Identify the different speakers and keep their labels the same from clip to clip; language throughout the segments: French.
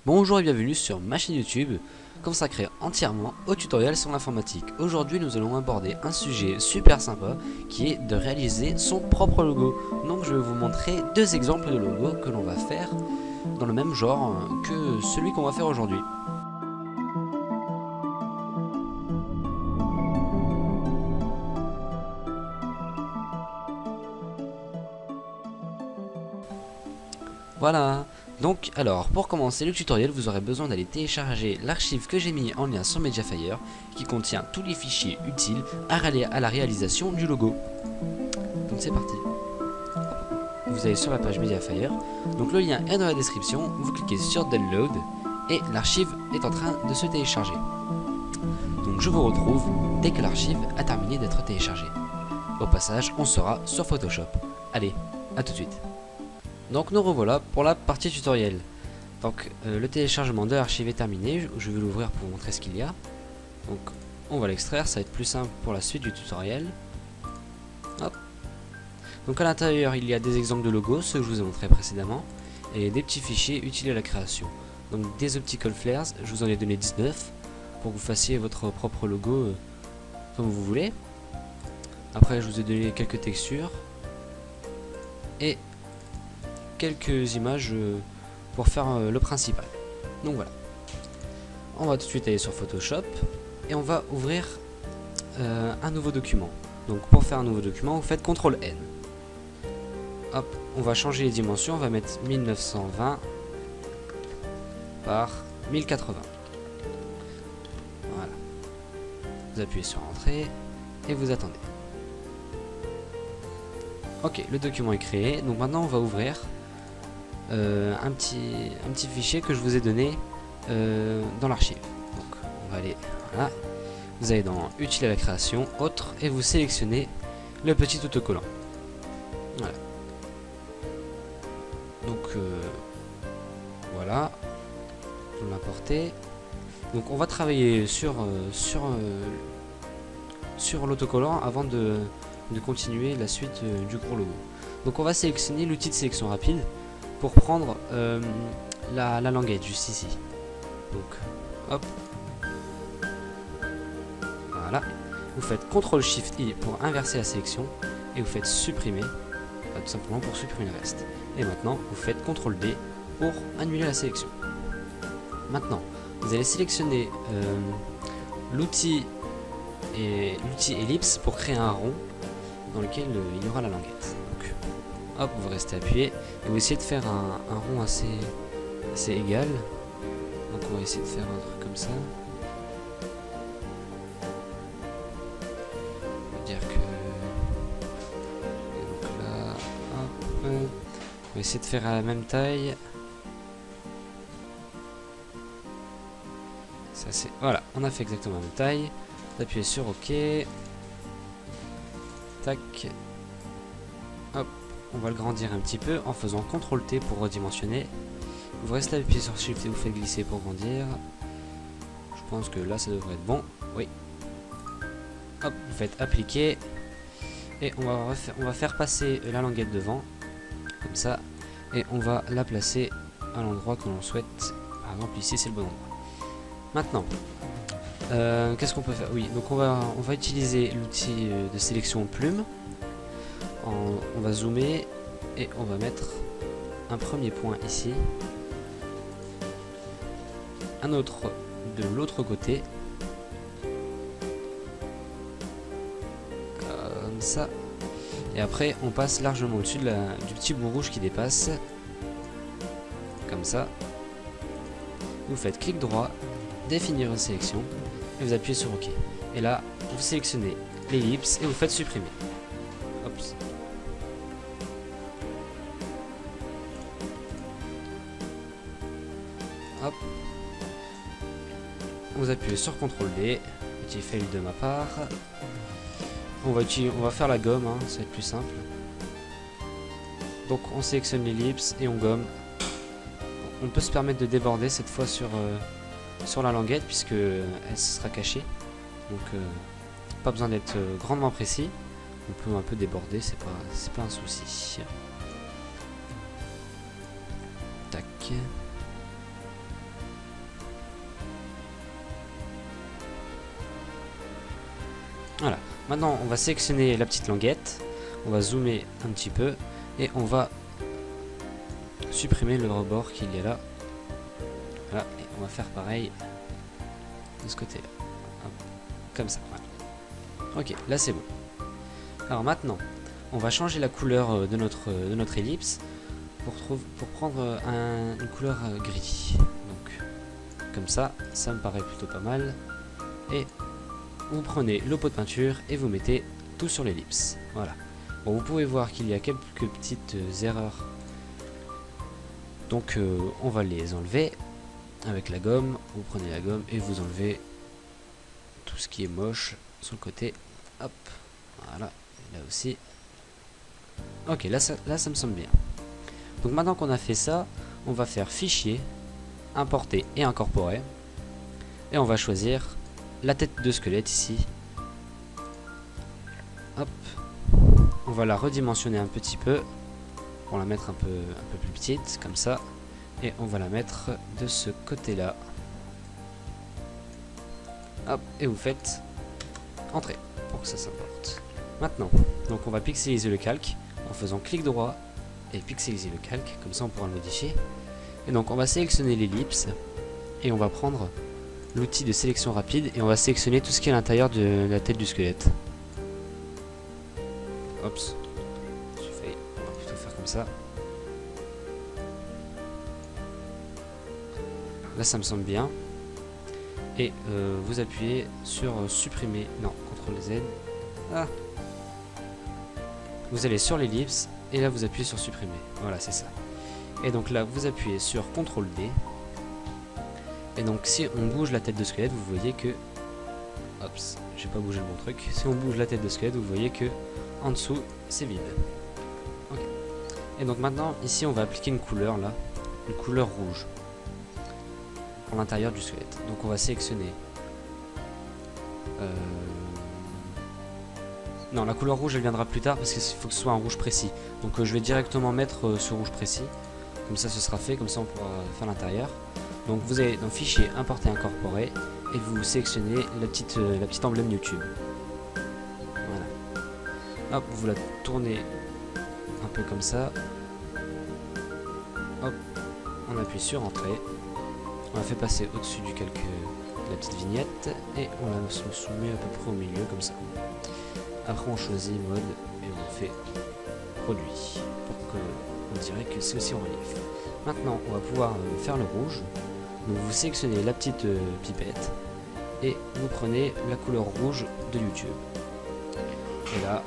Speaker 1: Bonjour et bienvenue sur ma chaîne YouTube consacrée entièrement au tutoriel sur l'informatique. Aujourd'hui nous allons aborder un sujet super sympa qui est de réaliser son propre logo. Donc je vais vous montrer deux exemples de logos que l'on va faire dans le même genre que celui qu'on va faire aujourd'hui. Voilà, donc alors pour commencer le tutoriel vous aurez besoin d'aller télécharger l'archive que j'ai mis en lien sur Mediafire qui contient tous les fichiers utiles à la réalisation du logo. Donc c'est parti. Vous allez sur la page Mediafire, donc le lien est dans la description, vous cliquez sur Download et l'archive est en train de se télécharger. Donc je vous retrouve dès que l'archive a terminé d'être téléchargée. Au passage on sera sur Photoshop. Allez, à tout de suite. Donc nous revoilà pour la partie tutoriel. Donc le téléchargement de l'archive est terminé, je vais l'ouvrir pour vous montrer ce qu'il y a. Donc on va l'extraire, ça va être plus simple pour la suite du tutoriel. Hop. Donc à l'intérieur il y a des exemples de logos, ceux que je vous ai montré précédemment, et des petits fichiers utiles à la création. Donc des optical flares, je vous en ai donné 19 pour que vous fassiez votre propre logo comme vous voulez. Après je vous ai donné quelques textures et quelques images pour faire le principal. Donc voilà. On va tout de suite aller sur Photoshop et on va ouvrir un nouveau document. Donc pour faire un nouveau document, vous faites CTRL N. Hop, on va changer les dimensions, on va mettre 1920 par 1080. Voilà. Vous appuyez sur Entrée et vous attendez. Ok, le document est créé, donc maintenant on va ouvrir un petit fichier que je vous ai donné dans l'archive. Donc on va aller, voilà, vous allez dans Utile à la création, Autre, et vous sélectionnez le petit autocollant. Voilà. Donc voilà, vous l'importez. Donc on va travailler sur l'autocollant avant de continuer la suite du gros logo. Donc on va sélectionner l'outil de sélection rapide pour prendre la languette juste ici. Donc hop, voilà, vous faites CTRL SHIFT I pour inverser la sélection et vous faites supprimer, tout simplement pour supprimer le reste. Et maintenant vous faites CTRL D pour annuler la sélection. Maintenant vous allez sélectionner l'outil ellipse pour créer un rond dans lequel il y aura la languette. Donc hop, vous restez appuyé et vous essayez de faire un rond assez égal. Donc on va essayer de faire un truc comme ça. On va dire que donc là, hop, on va essayer de faire à la même taille. Ça c'est, voilà, on a fait exactement la même taille. Vous appuyez sur OK. Tac. Hop, on va le grandir un petit peu en faisant CTRL T pour redimensionner. Vous restez appuyé sur Shift et vous faites glisser pour grandir. Je pense que là ça devrait être bon. Oui. Hop, vous faites appliquer. Et on va faire passer la languette devant. Comme ça. Et on va la placer à l'endroit que l'on souhaite. Par exemple ici c'est le bon endroit. Maintenant. Qu'est-ce qu'on peut faire? Oui, donc on va utiliser l'outil de sélection plume. On va zoomer et on va mettre un premier point ici, un autre de l'autre côté, comme ça, et après on passe largement au-dessus du petit bout rouge qui dépasse, comme ça. Vous faites clic droit, définir une sélection, et vous appuyez sur OK. Et là, vous sélectionnez l'ellipse et vous faites supprimer. Hop. Hop. Vous appuyez sur CTRL D. Petit fail de ma part. On va faire la gomme, hein, ça va être plus simple. Donc on sélectionne l'ellipse et on gomme. On peut se permettre de déborder cette fois sur la languette puisque elle sera cachée, donc pas besoin d'être grandement précis, on peut un peu déborder, c'est pas un souci. Tac. Voilà. Maintenant, on va sélectionner la petite languette. On va zoomer un petit peu. Et on va supprimer le rebord qu'il y a là. Voilà. Et on va faire pareil de ce côté-là. Comme ça. Voilà. Ok, là c'est bon. Alors maintenant, on va changer la couleur de notre ellipse pour prendre une couleur gris. Donc, comme ça me paraît plutôt pas mal. Et vous prenez le pot de peinture et vous mettez tout sur l'ellipse. Voilà. Bon, vous pouvez voir qu'il y a quelques petites erreurs. Donc, on va les enlever avec la gomme. Vous prenez la gomme et vous enlevez tout ce qui est moche sur le côté. Hop, voilà. Là aussi. Ok, là ça me semble bien. Donc maintenant qu'on a fait ça, on va faire fichier, importer et incorporer. Et on va choisir la tête de squelette ici. Hop. On va la redimensionner un petit peu. Pour la mettre un peu plus petite, comme ça. Et on va la mettre de ce côté-là. Hop, et vous faites entrer pour que ça s'importe. Maintenant, donc on va pixeliser le calque en faisant clic droit et pixeliser le calque, comme ça on pourra le modifier. Et donc on va sélectionner l'ellipse et on va prendre l'outil de sélection rapide et on va sélectionner tout ce qui est à l'intérieur de la tête du squelette. Oups, on va plutôt faire comme ça. Là ça me semble bien. Et vous appuyez sur supprimer, non, CTRL Z. Ah. Vous allez sur l'ellipse et là vous appuyez sur supprimer. Voilà, c'est ça. Et donc là vous appuyez sur CTRL D. Et donc si on bouge la tête de squelette, vous voyez que... Oups, j'ai pas bougé le bon truc. Si on bouge la tête de squelette, vous voyez que en dessous c'est vide. Okay. Et donc maintenant ici on va appliquer une couleur là, une couleur rouge à l'intérieur du squelette. Donc on va sélectionner non, la couleur rouge elle viendra plus tard parce qu'il faut que ce soit un rouge précis. Donc je vais directement mettre ce rouge précis. Comme ça ce sera fait, comme ça on pourra faire l'intérieur. Donc vous allez dans fichier, importer, incorporer et vous sélectionnez la petite emblème YouTube. Voilà. Hop, vous la tournez un peu comme ça. Hop, on appuie sur entrée. On la fait passer au-dessus du calque de la petite vignette et on la soumet à peu près au milieu comme ça. Après on choisit mode et on fait produit pour qu'on dirait que c'est aussi en relief. Maintenant on va pouvoir faire le rouge. Donc vous sélectionnez la petite pipette et vous prenez la couleur rouge de YouTube. Et là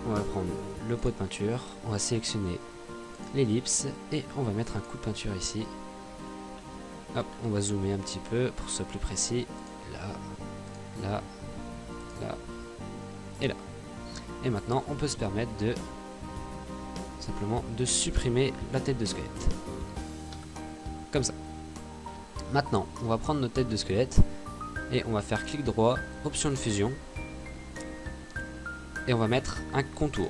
Speaker 1: on va prendre le pot de peinture, on va sélectionner l'ellipse et on va mettre un coup de peinture ici. Hop, on va zoomer un petit peu pour que ce soit plus précis. Là, là, là et là. Et maintenant, on peut se permettre de simplement de supprimer la tête de squelette. Comme ça. Maintenant, on va prendre notre tête de squelette et on va faire clic droit, option de fusion. Et on va mettre un contour.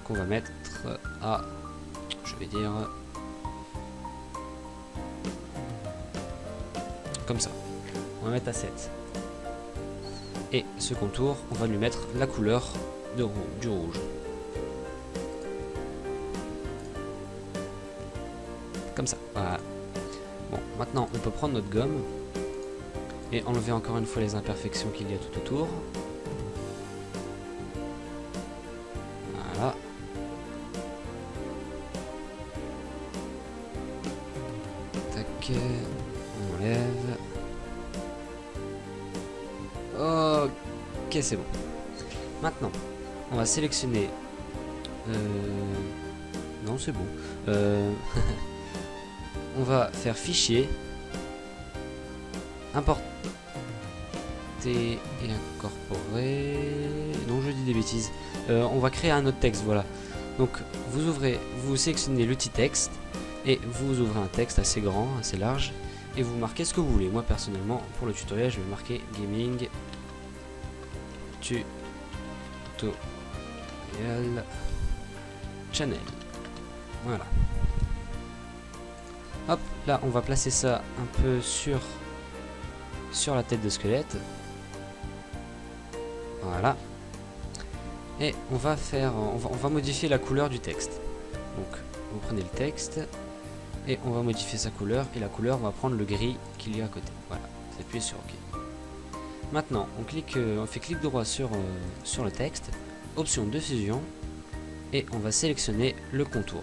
Speaker 1: Qu'on va mettre à, je vais dire... comme ça. On va mettre à 7. Et ce contour, on va lui mettre la couleur du rouge. Comme ça. Voilà. Bon, maintenant, on peut prendre notre gomme et enlever encore une fois les imperfections qu'il y a tout autour. Voilà. Tac. On enlève. Ok, c'est bon. Maintenant, on va sélectionner... Non, c'est bon. On va faire fichier, importer et incorporer... Non, je dis des bêtises. On va créer un autre texte, voilà. Donc, vous sélectionnez l'outil texte et vous ouvrez un texte assez grand, assez large. Et vous marquez ce que vous voulez. Moi personnellement pour le tutoriel je vais marquer gaming tutorial channel. Voilà. Hop, là on va placer ça un peu sur la tête de squelette. Voilà. Et on va modifier la couleur du texte. Donc vous prenez le texte et on va modifier sa couleur, et la couleur va prendre le gris qu'il y a à côté. Voilà, vous appuyez sur OK. Maintenant on fait clic droit sur le texte, option de fusion, et on va sélectionner le contour.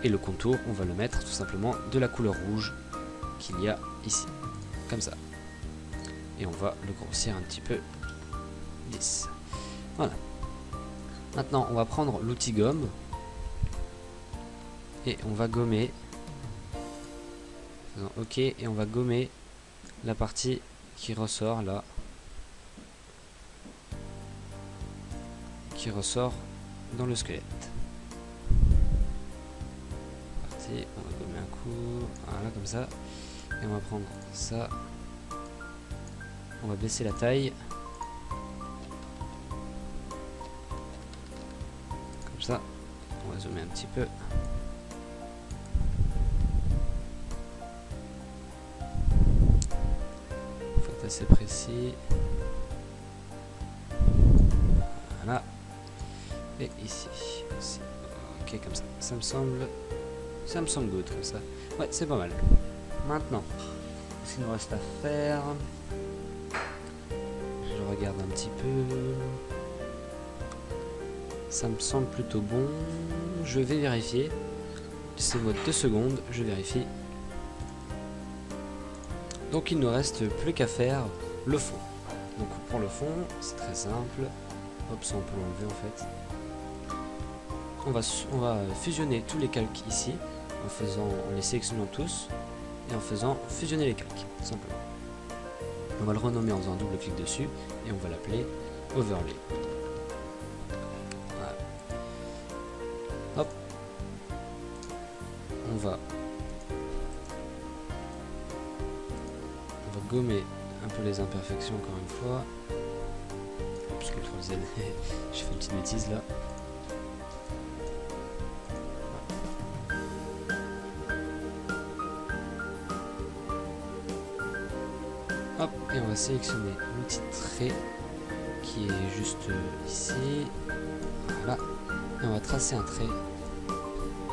Speaker 1: Et le contour, on va le mettre tout simplement de la couleur rouge qu'il y a ici, comme ça. Et on va le grossir un petit peu. 10. Voilà. Maintenant, on va prendre l'outil gomme et on va gommer. Faisons OK, et on va gommer la partie qui ressort là, qui ressort dans le squelette. Partie, on va gommer un coup, voilà, comme ça. Et on va prendre ça. On va baisser la taille. Comme ça. On va zoomer un petit peu. Il faut être assez précis. Voilà. Et ici aussi. Ok, comme ça. Ça me semble good comme ça. Ouais, c'est pas mal. Maintenant, ce qu'il nous reste à faire, je regarde un petit peu. Ça me semble plutôt bon. Je vais vérifier. Laissez-moi 2 secondes, je vérifie. Donc il ne reste plus qu'à faire le fond. Donc pour le fond, c'est très simple. Hop, ça on peut l'enlever en fait. On va fusionner tous les calques ici en les sélectionnant tous et en faisant fusionner les calques, tout simplement. On va le renommer en faisant un double clic dessus et on va l'appeler overlay. Voilà. Hop. On va gommer un peu les imperfections encore une fois. Parce que le Z, j'ai fait une petite bêtise là. Hop, et on va sélectionner l'outil trait qui est juste ici. Voilà. Et on va tracer un trait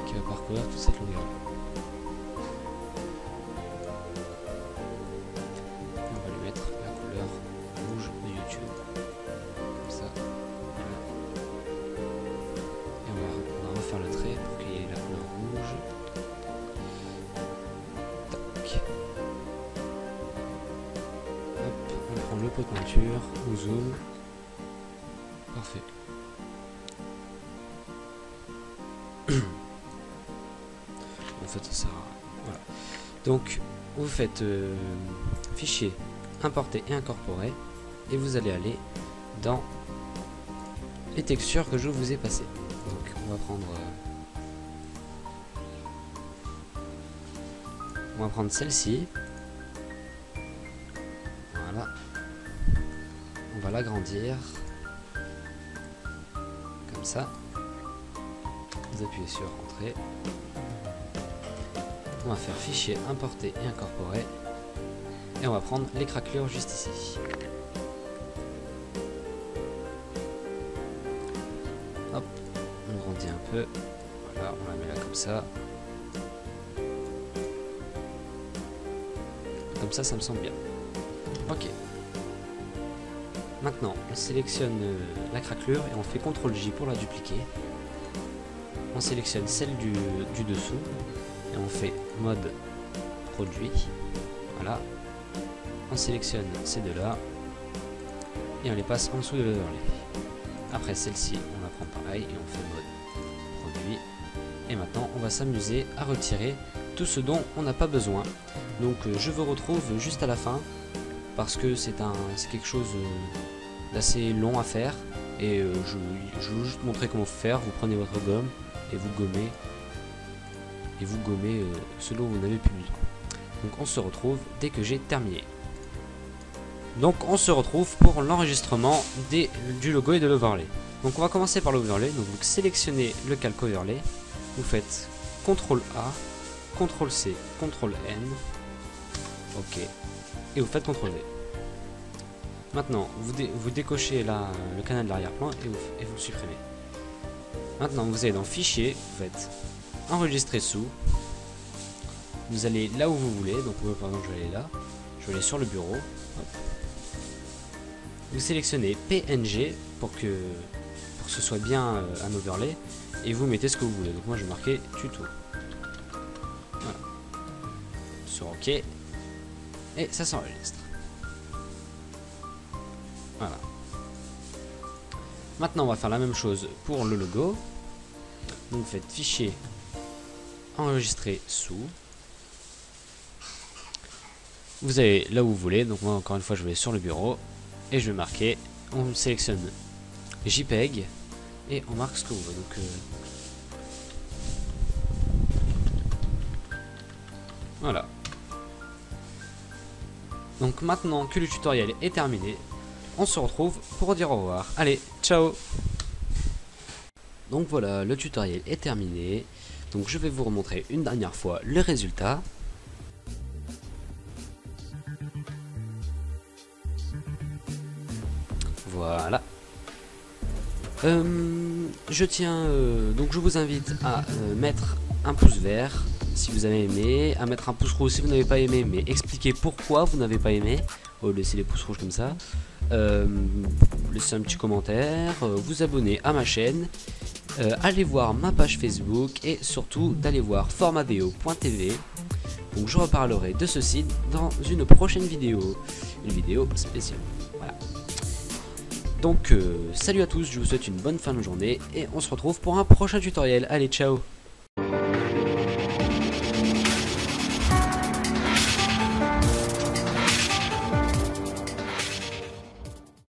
Speaker 1: qui va parcourir toute cette longueur là. Le pot de peinture, on zoom. Parfait. En fait, ça sert à... Voilà. Donc, vous faites fichier, importer et incorporer, et vous allez aller dans les textures que je vous ai passées. Donc, on va prendre celle-ci. Voilà. On va l'agrandir comme ça. Vous appuyez sur Entrée. On va faire fichier, importer et incorporer. Et on va prendre les craquelures juste ici. Hop, on grandit un peu. Voilà, on la met là comme ça. Comme ça, ça me semble bien. Ok. Maintenant, on sélectionne la craquelure et on fait CTRL-J pour la dupliquer. On sélectionne celle du dessous et on fait mode produit. Voilà. On sélectionne ces deux-là et on les passe en dessous de l'overlay. Après celle-ci, on la prend pareil et on fait mode produit. Et maintenant, on va s'amuser à retirer tout ce dont on n'a pas besoin. Donc, je vous retrouve juste à la fin parce que c'est quelque chose d'assez long à faire et je vais juste montrer comment faire. Vous prenez votre gomme et vous gommez ce dont vous n'avez plus besoin. Donc on se retrouve dès que j'ai terminé. Donc on se retrouve pour l'enregistrement du logo et de l'overlay. Donc on va commencer par l'overlay. Donc vous sélectionnez le calque overlay, vous faites CTRL A, CTRL C, CTRL N, ok, et vous faites CTRL V. Maintenant, vous décochez là le canal de l'arrière-plan et vous le supprimez. Maintenant, vous allez dans Fichier, vous faites Enregistrer sous. Vous allez là où vous voulez. Donc, moi, par exemple, je vais aller là. Je vais aller sur le bureau. Hop. Vous sélectionnez PNG pour que ce soit bien un overlay. Et vous mettez ce que vous voulez. Donc, moi, je vais marquer tuto. Voilà. Sur OK. Et ça s'enregistre. Voilà. Maintenant, on va faire la même chose pour le logo. Donc, vous faites Fichier, Enregistrer sous. Vous allez là où vous voulez. Donc, moi, encore une fois, je vais sur le bureau. Et je vais marquer. On sélectionne JPEG. Et on marque ce que vous voulez. Donc, voilà. Donc, maintenant que le tutoriel est terminé, on se retrouve pour dire au revoir. Allez, ciao! Donc voilà, le tutoriel est terminé. Donc je vais vous remontrer une dernière fois le résultat. Voilà. Donc je vous invite à mettre un pouce vert si vous avez aimé, à mettre un pouce rouge si vous n'avez pas aimé, mais expliquez pourquoi vous n'avez pas aimé. Oh, laissez les pouces rouges comme ça. Laissez un petit commentaire, vous abonner à ma chaîne, allez voir ma page Facebook et surtout d'aller voir formadeo.tv. Donc je reparlerai de ce site dans une prochaine vidéo, une vidéo spéciale. Voilà. Donc salut à tous, je vous souhaite une bonne fin de journée et on se retrouve pour un prochain tutoriel. Allez, ciao!